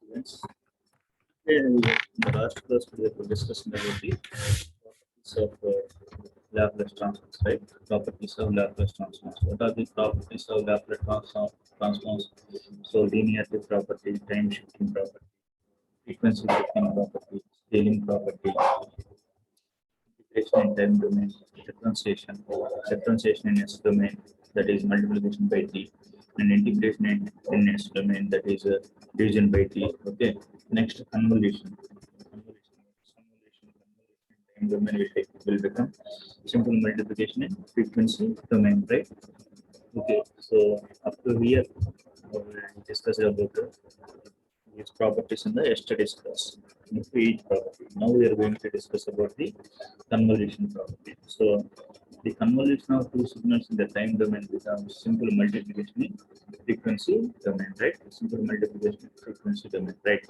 Students. In the last class, we were discussing about the properties of Laplace transforms, right? Properties of Laplace transforms. What are the properties of Laplace transforms? So, linearity property, time shifting property, frequency shifting property, scaling property, integration in time domain, differentiation in S domain, that is multiplication by t, and integration in S domain, that is division by t. Okay. Next, convolution. Convolution in time domain will become simple multiplication in frequency domain, right? Okay. So up to here, we discussed about these properties in the yesterday's class. Into each property. Now we are going to discuss about the convolution property. So the convolution of two signals in the time domain becomes simple multiplication in frequency domain, right? Simple multiplication in frequency domain, right?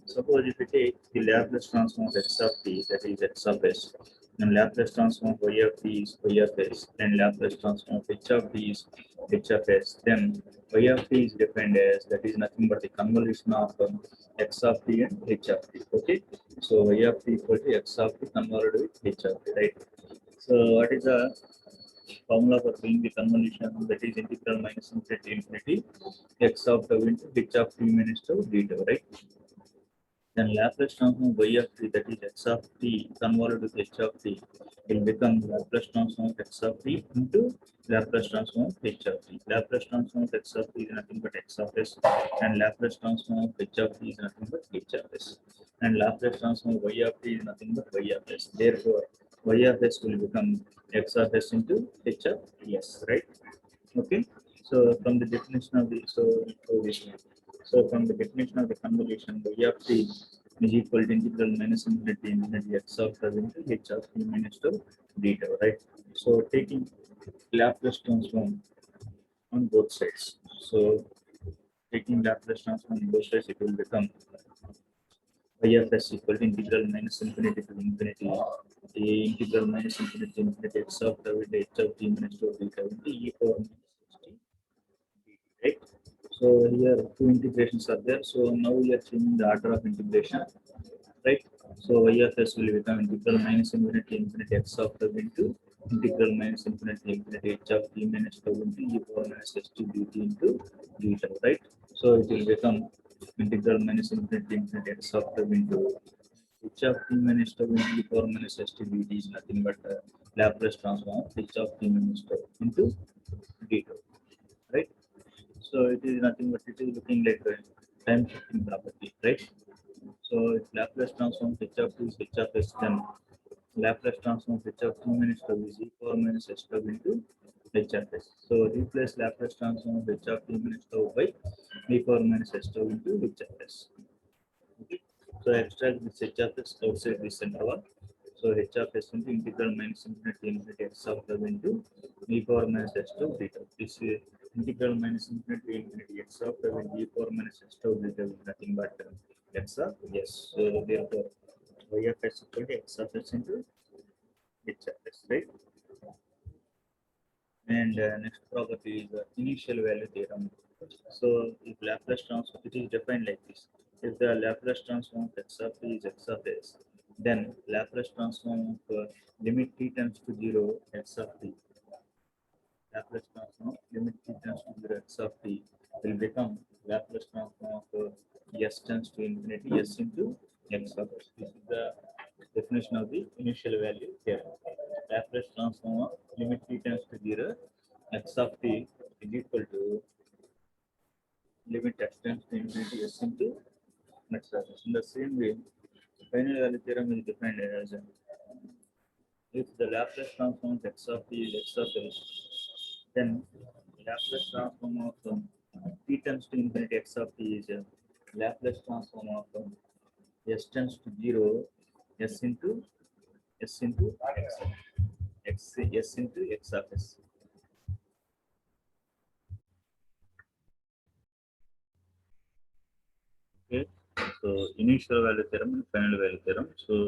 Suppose if you take the Laplace transform of x of t, that is x of s, and Laplace transform of y of t is y of s, and Laplace transform of h of t is h of s, then y of t is defined as, that is nothing but the convolution of x of t and h of t. Okay, so y of t equal to x of t convoluted with h of t, right? So what is the formula for doing the convolution? That is integral minus infinity to infinity x of tau into h of t minus tau d tau, right? Then Laplace transform of y of t, that is x of t convoluted with h of t, will become Laplace transform of x of t into Laplace transform of h of t. Laplace transform of x of t is nothing but x of s, and Laplace transform of h of t is nothing but h of s. And Laplace transform of y of t is nothing but y of s. Therefore, y of s will become x of s into h of s, right? Okay. So from the definition of the from the definition of the convolution, y of t is equal to integral minus infinity x of tau into h of t minus tau d tau, right? So taking Laplace transform on both sides. So taking Laplace transform on both sides, it will become y of s equal to integral minus infinity to infinity a integral minus infinity to infinity x of tau into h of t minus tau d tau into e power minus t, right? So here two integrations are there. So now we are changing the order of integration, right? So y of s will become integral minus infinity infinity x of tau into integral minus infinity infinity h of t minus tau into e power minus st dt into d tau, right? So it will become integral minus infinity infinity x of tau into h of t minus tau into e power minus st dt is nothing but Laplace transform of h of t minus tau into d tau, right? So it is nothing but it is looking like a time shifting property, right? So if Laplace transform h of t is h of s, then Laplace transform h of t minus tau is e power minus s tau into h of s. So replace Laplace transform of h of t minus tau by e power minus s tau into h of s. Okay. So extract this h of s outside this interval. So h of s into integral minus infinity infinity x of tau into e power minus s tau d tau. This integral minus infinity infinity x of tau into e power minus s tau d tau is nothing but x of s. So therefore y of s equal to x of s into h of s, right? And next property is initial value theorem. So if Laplace transform, it is defined like this. If the Laplace transform of x of t is x of s, then Laplace transform of limit t tends to 0 x of t. Laplace transform of limit t tends to 0 x of t will become Laplace transform of s tends to infinity s into x of s. This is the definition of the initial value theorem. Laplace transform of limit t tends to 0 x of t is equal to limit x tends to infinity s into x of s. In the same way, final value theorem is defined as if the Laplace transform of x of t is x of s, then Laplace transform of t tends to infinity x of t is Laplace transform of s tends to 0 s into s into x into x of s. Okay, so initial value theorem and final value theorem. So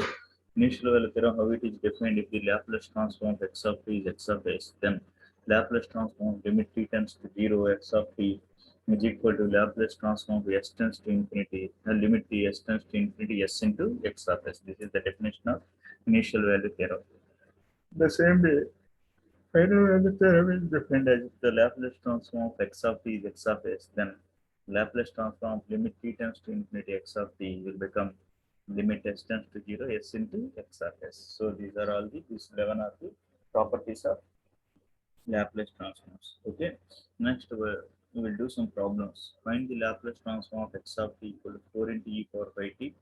initial value theorem, how it is defined: if the Laplace transform of x of t is x of s, then Laplace transform of limit t tends to 0 x of t is equal to Laplace transform of s tends to infinity, limit the s tends to infinity s into x of s. This is the definition of initial value theorem. The same way, final value theorem is defined as if the Laplace transform of x of t is x of s, then Laplace transform of limit t tends to infinity x of t will become limit s tends to 0 s into x of s. So these are all these 11 are the properties of Laplace transforms. Okay. Next, we will do some problems. Find the Laplace transform of x of t equal to 4 into e power 5t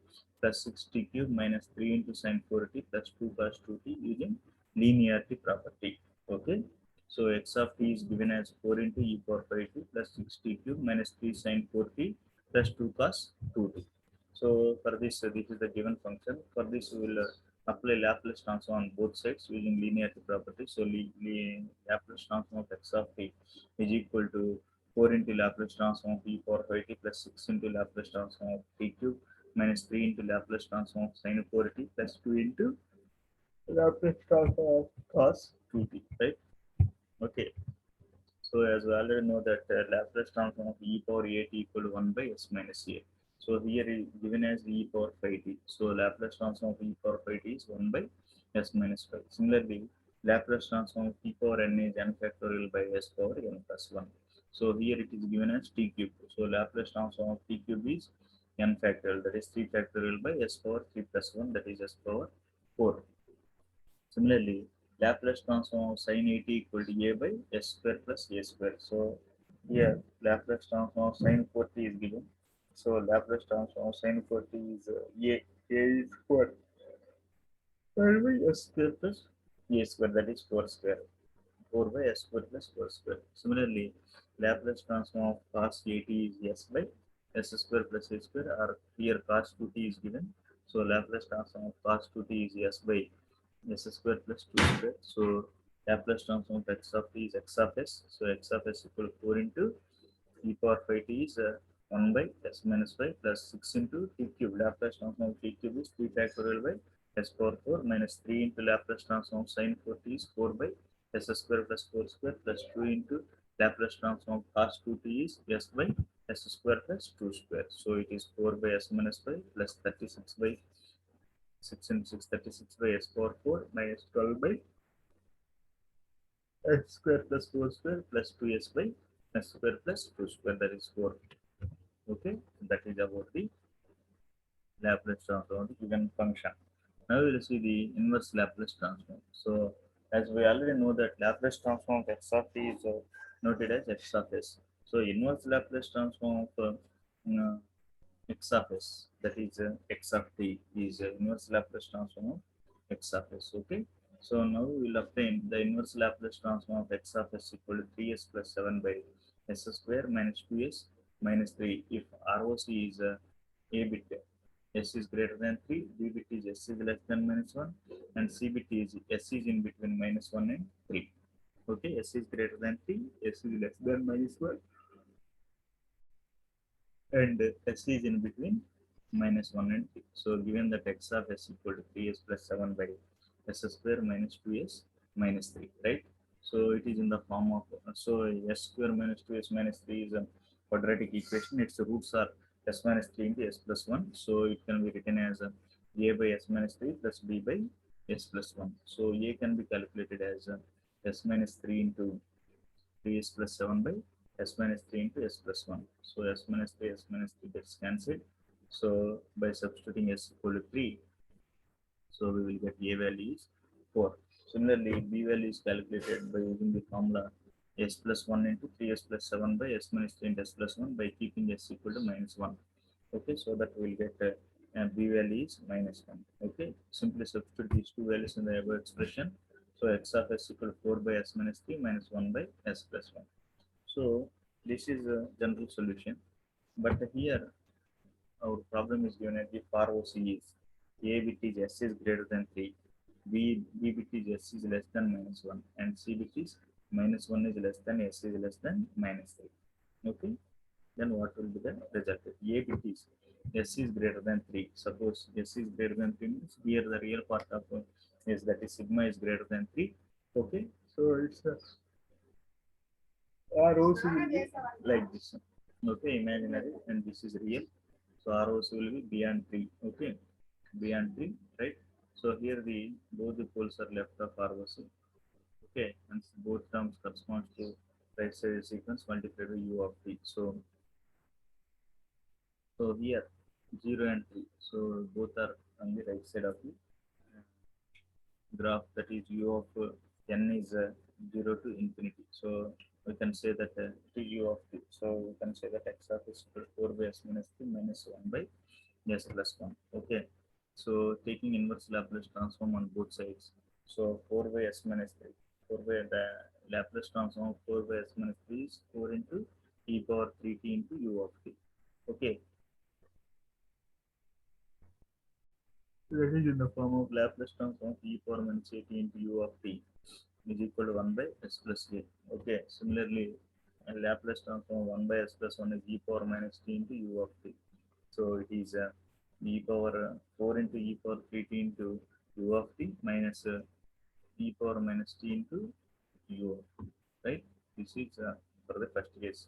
plus 6t cube minus 3 into sin 4t plus 2 cos 2t using linearity property. Okay. So x of t is given as 4 into e power 5t plus 6t cube minus 3 sin 4t plus 2 cos 2t. So for this, this is the given function. For this, we will apply Laplace transform on both sides using linearity property. So Laplace transform of x of t is equal to 4 into Laplace transform of e power 5t plus 6 into Laplace transform of t cube minus 3 into Laplace transform of sin 4t plus 2 into Laplace transform of cos 2t, right? Okay. So as we already know that Laplace transform of e power a t equal to 1 by s minus a. So here is given as e power 5t. So Laplace transform of e power 5t is 1 by s minus 5. Similarly, Laplace transform of e power n is n factorial by s power n plus 1. So here it is given as t cube. So Laplace transform of t cube is n factorial, that is 3 factorial by s power 3 plus 1, that is s power 4. Similarly, Laplace transform of sin 80 equal to a by s square plus a square. So here Laplace transform of sin 40 is given. So Laplace transform of sin 40 is a is 4 by s square plus a square, that is 4 square. 4 by s square plus 4 square. Similarly, Laplace transform of cos 80 is s by s square plus a square, or here cos 2t is given. So Laplace transform of cos 2t is s by s square plus 2 square. So Laplace transform of x of t is x of s. So x of s equal to 4 into e power 5t is 1 by s minus 5 plus 6 into t cube. Laplace transform of t cube is 3 factorial by s power 4 minus 3 into Laplace transform of sin 4t is 4 by s square plus 4 square plus 2 into Laplace transform of cos 2t is s by s square plus 2 square. So it is 4 by s minus 5 plus 36 by 6 into 6, 36 by s power 4 minus 12 by x square plus 4 square plus 2s by s square plus 2 square, that is 4. Okay, that is about the Laplace transform of the given function. Now we will see the inverse Laplace transform. So as we already know that Laplace transform of x of t is noted as x of s. So inverse Laplace transform of x of s, that is x of t, is inverse Laplace transform of x of s. Okay. So now we will obtain the inverse Laplace transform of x of s equal to 3s plus 7 by s square minus 2s minus 3 if ROC is a bit s is greater than 3, b bit is s is less than minus 1, and c bit is s is in between minus 1 and 3. Okay, s is greater than 3, s is less than minus 1, and s is in between minus 1 and 3. So given that x of s equal to 3s plus 7 by s square minus 2s minus 3, right? So it is in the form of, so s square minus 2s minus 3 is a quadratic equation. Its roots are s minus 3 into s plus 1. So it can be written as a by s minus 3 plus b by s plus 1. So a can be calculated as s minus 3 into 3s plus 7 by s minus 3 into s plus 1. So s minus 3, s minus 3 gets cancelled. So by substituting s equal to 3, so we will get a value is 4. Similarly, b value is calculated by using the formula s plus 1 into 3s plus 7 by s minus 3 into s plus 1 by keeping s equal to minus 1. Okay, so that we will get b value is minus 1. Okay, simply substitute these two values in the above expression. So x of s equal to 4 by s minus 3 minus 1 by s plus 1. So this is a general solution. But here our problem is given as if ROC is a bit is s is greater than 3, b bit is s is less than minus 1, and c bit is minus 1 is less than s is less than minus 3. Okay, then what will be the result? A bit is s is greater than 3. Suppose s is greater than 3 means here the real part of is, that is sigma is greater than 3. Okay, so it's ROC will be like this. Okay, imaginary, and this is real. So ROC will be beyond 3. Okay, beyond 3, right? So here the both the poles are left of ROC. Okay, and both terms corresponds to right side sequence multiplied by U of t. So here 0 and 3. So both are on the right side of the graph, that is u of n is 0 to infinity. So we can say that to u of t. So we can say that x of is 4 by s minus 3 minus 1 by s plus 1. Okay. So taking inverse Laplace transform on both sides. So 4 by s minus 3. 4 by the Laplace transform of 4 by s minus 3 is 4 into e power 3t into u of t. Okay. That is in the form of Laplace transform of e power minus at into u of t is equal to 1 by s plus a. Okay. Similarly, Laplace transform 1 by s plus 1 is e power minus t into u of t. So it is e power 4 into e power 3t into u of t minus e power minus t into u of t. Right? This is for the first case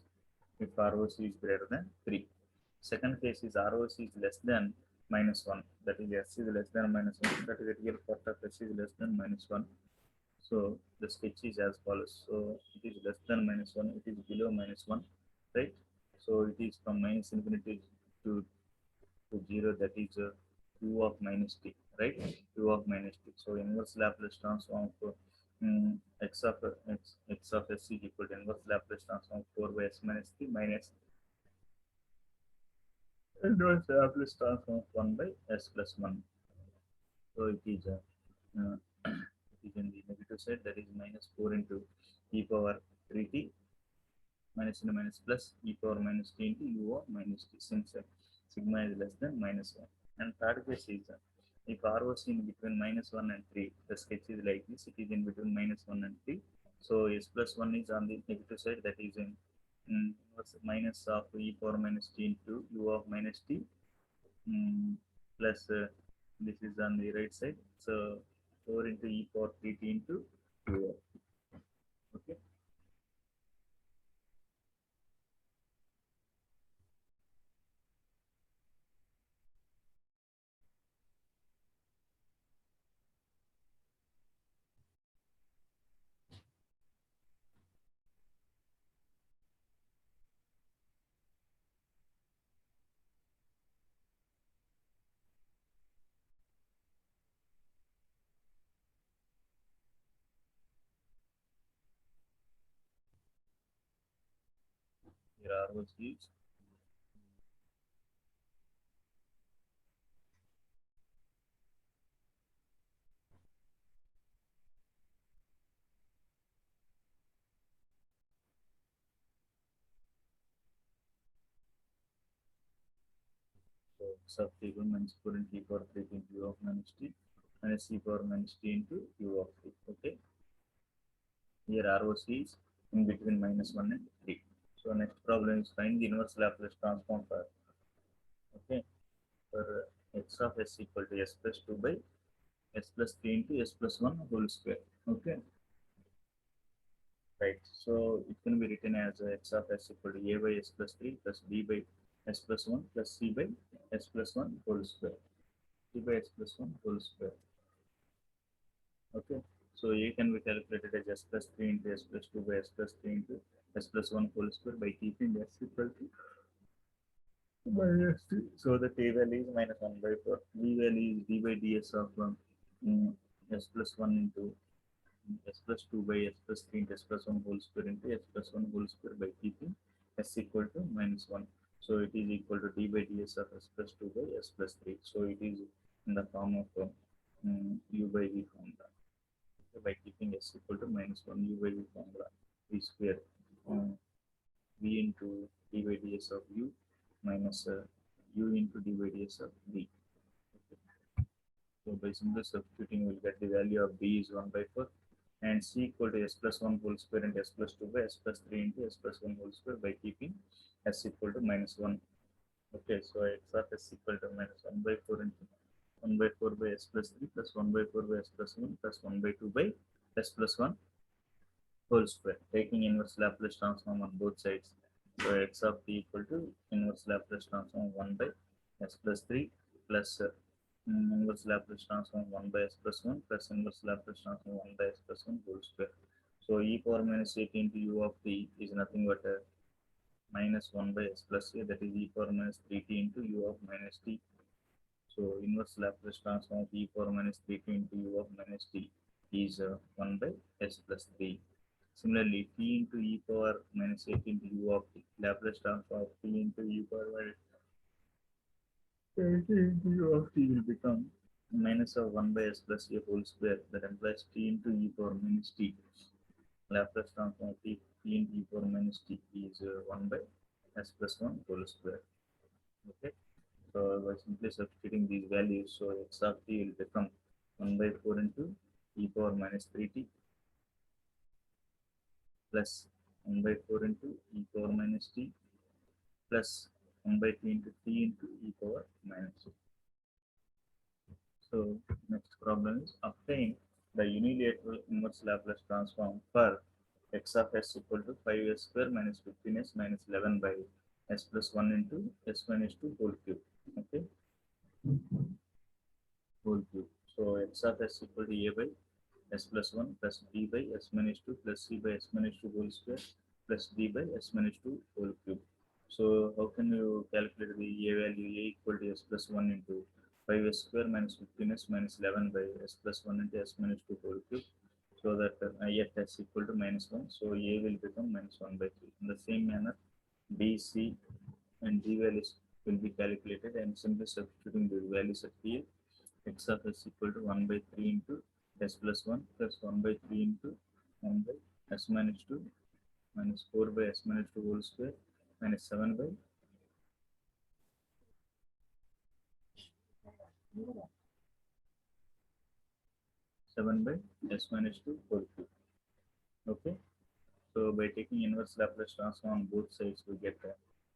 if ROC is greater than 3. Second case is ROC is less than minus 1. That is S is less than minus 1. That is the real part of S is less than minus 1. So the sketch is as follows. So it is less than minus 1. It is below minus 1. Right? So it is from minus infinity to 0. That is u of minus t. Right? U of minus t. So inverse Laplace transform of x of x of s is equal to inverse Laplace transform 4 by s minus t minus inverse Laplace transform 1 by s plus 1. So it is it is in the negative side, that is minus 4 into e power 3t minus into minus plus e power minus t into u of minus t, since sigma is less than minus 1. And third case is if ROC in between minus 1 and 3, the sketch is like this. It is in between minus 1 and 3. So s plus 1 is on the negative side, that is in minus of e power minus t into u of minus t plus this is on the right side. So 4 into e power 3t into 2. Okay. Here R was used. So sub table minus 4 into e power 3 into u of minus t minus e power minus t into u of t. Okay. Here ROC is in between minus 1 and 3. So next problem is find the inverse Laplace transform for okay for x of s equal to s plus 2 by s plus 3 into s plus 1 whole square. Okay. Right. So it can be written as x of s equal to a by s plus 3 plus b by s plus 1 plus c by s plus 1 whole square. C by s plus 1 whole square. Okay. So a can be calculated as s plus 3 into s plus 2 by s plus 3 into s plus 1 whole square by keeping s equal to minus 3. So the t value is minus 1 by 4. B value is d by ds of s plus 1 into s plus 2 by s plus 3 into s plus 1 whole square into s plus 1 whole square by keeping s equal to minus 1. So it is equal to d by ds of s plus 2 by s plus 3. So it is in the form of u by v formula. So by keeping s equal to minus 1, u by v formula v square v into d by ds of u minus u into d by ds of v. Okay. So by simply substituting, we'll get the value of b is 1 by 4 and c equal to s plus 1 whole square and s plus 2 by s plus 3 into s plus 1 whole square by keeping s equal to minus 1. Okay, so x of s equal to minus 1 by 4 into 1 by 4 by s plus 3 plus 1 by 4 by s plus 1 plus 1 by 2 by s plus 1 whole square. Taking inverse Laplace transform on both sides. So x of t equal to inverse Laplace transform 1 by s plus 3 plus inverse Laplace transform 1 by s plus 1 plus inverse Laplace transform 1 by s plus 1 whole square. So e power minus 8 into u of t is nothing but minus 1 by s plus a, that is e power minus 3t into u of minus t. So inverse Laplace transform of e power minus 3t into u of minus t is 1 by s plus 3. Similarly, t into e power minus 8 into u of t, Laplace transform of t into e power minus 8 into u of t will become minus of 1 by s plus a whole square. That implies t into e power minus t. Laplace transform of t into e power minus t is 1 by s plus 1 whole square. Okay. So by simply substituting these values, so x of t will become 1 by 4 into e power minus 3t plus 1 by 4 into e power minus t plus 1 by 3 into t into e power minus t. So next problem is obtain the unilateral inverse Laplace transform for x of s equal to 5s square minus 15s minus 11 by s plus 1 into s minus 2 whole cube. Okay, whole cube. So x of s equal to a by s plus 1 plus b by s minus 2 plus c by s minus 2 whole square plus d by s minus 2 whole cube. So how can you calculate the a value? A equal to s plus 1 into 5s square minus 15s minus 11 by s plus 1 into s minus 2 whole cube. So that I at s equal to minus 1. So a will become minus 1 by 3. In the same manner, b, c and d values will be calculated, and simply substituting the values at here, x of s equal to 1 by 3 into s plus 1 plus 1 by 3 into 1 by s minus 2 minus 4 by s minus 2 whole square minus 7 by 7 by s minus 2 whole cube. Okay. So by taking inverse Laplace transform on both sides, we get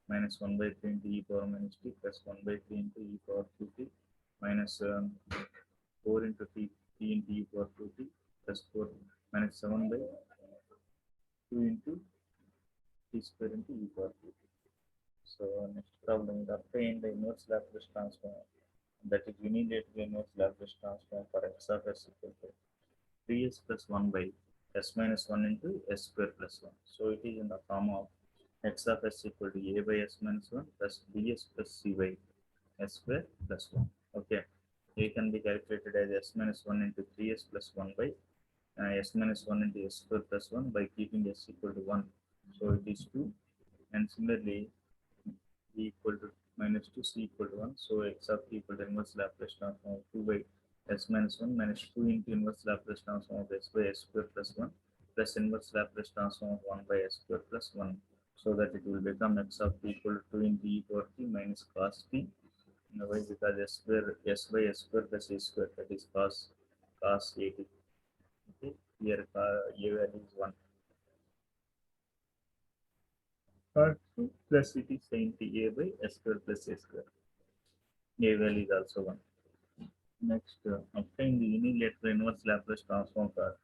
minus 1 by 3 into e power minus t plus 1 by 3 into e power 2t minus 4 into t into e power 2t plus 4 minus 7 by 2 into t square into e power 2t. So next problem is obtain the inverse Laplace transform, that is unilateral inverse Laplace transform for x of s equal to 3s plus 1 by s minus 1 into s square plus 1. So it is in the form of x of s equal to a by s minus 1 plus bs plus c by s square plus 1. Okay. A can be calculated as s minus 1 into 3s plus 1 by s minus 1 into s square plus 1 by keeping s equal to 1. So it is 2. And similarly, b equal to minus 2, c equal to 1. So x of t equal to inverse Laplace transform of 2 by s minus 1 minus 2 into inverse Laplace transform of s by s square plus 1 plus inverse Laplace transform of 1 by s square plus 1. So that it will become x of t equal to 2 into e power t minus cos t. Why? Because s square s by s square plus a square, that is cos a t. Okay. Here a value is 1. Cos 2 plus it is sin t a by s square plus a square. A value is also 1. Next, obtain the unilateral inverse Laplace transform for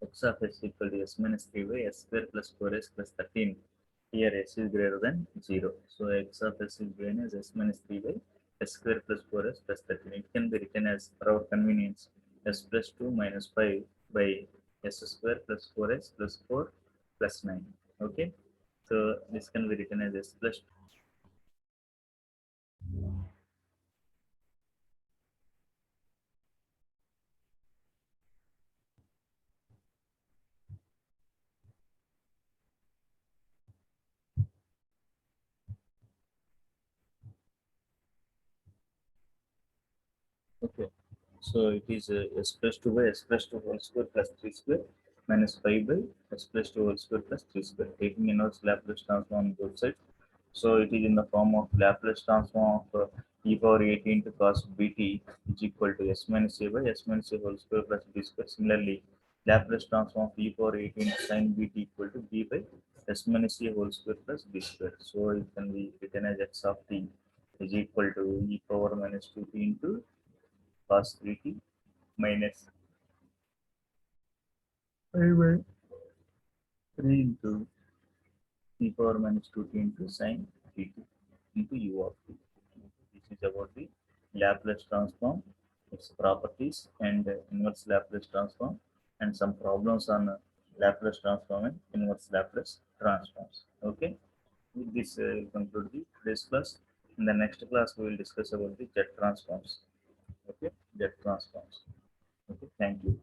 x of s equal to s minus 3 by s square plus 4s plus 13. Here s is greater than 0. So x of s is given as s minus 3 by s square plus 4s plus 13. It can be written as, for our convenience, s plus 2 minus 5 by s square plus 4s plus 4 plus 9. Okay. So this can be written as s plus okay. So it is s plus 2 by s plus 2 whole square plus 3 square minus 5 by s plus 2 whole square plus 3 square. Taking inverse Laplace transform on both sides. So it is in the form of Laplace transform of e power 18 to cos bt is equal to s minus a by s minus a whole square plus b square. Similarly, Laplace transform of e power 18 to sin bt equal to b by s minus a whole square plus b square. So it can be written as x of t is equal to e power minus 2t into cos 3t minus 5 by 3 into e power minus 2t into sin dt into u of t. This is about the Laplace transform, its properties, and inverse Laplace transform, and some problems on Laplace transform and inverse Laplace transforms. Okay, with this we conclude the today's class. In the next class, we will discuss about the jet transforms. Okay, jet transforms. Okay, thank you.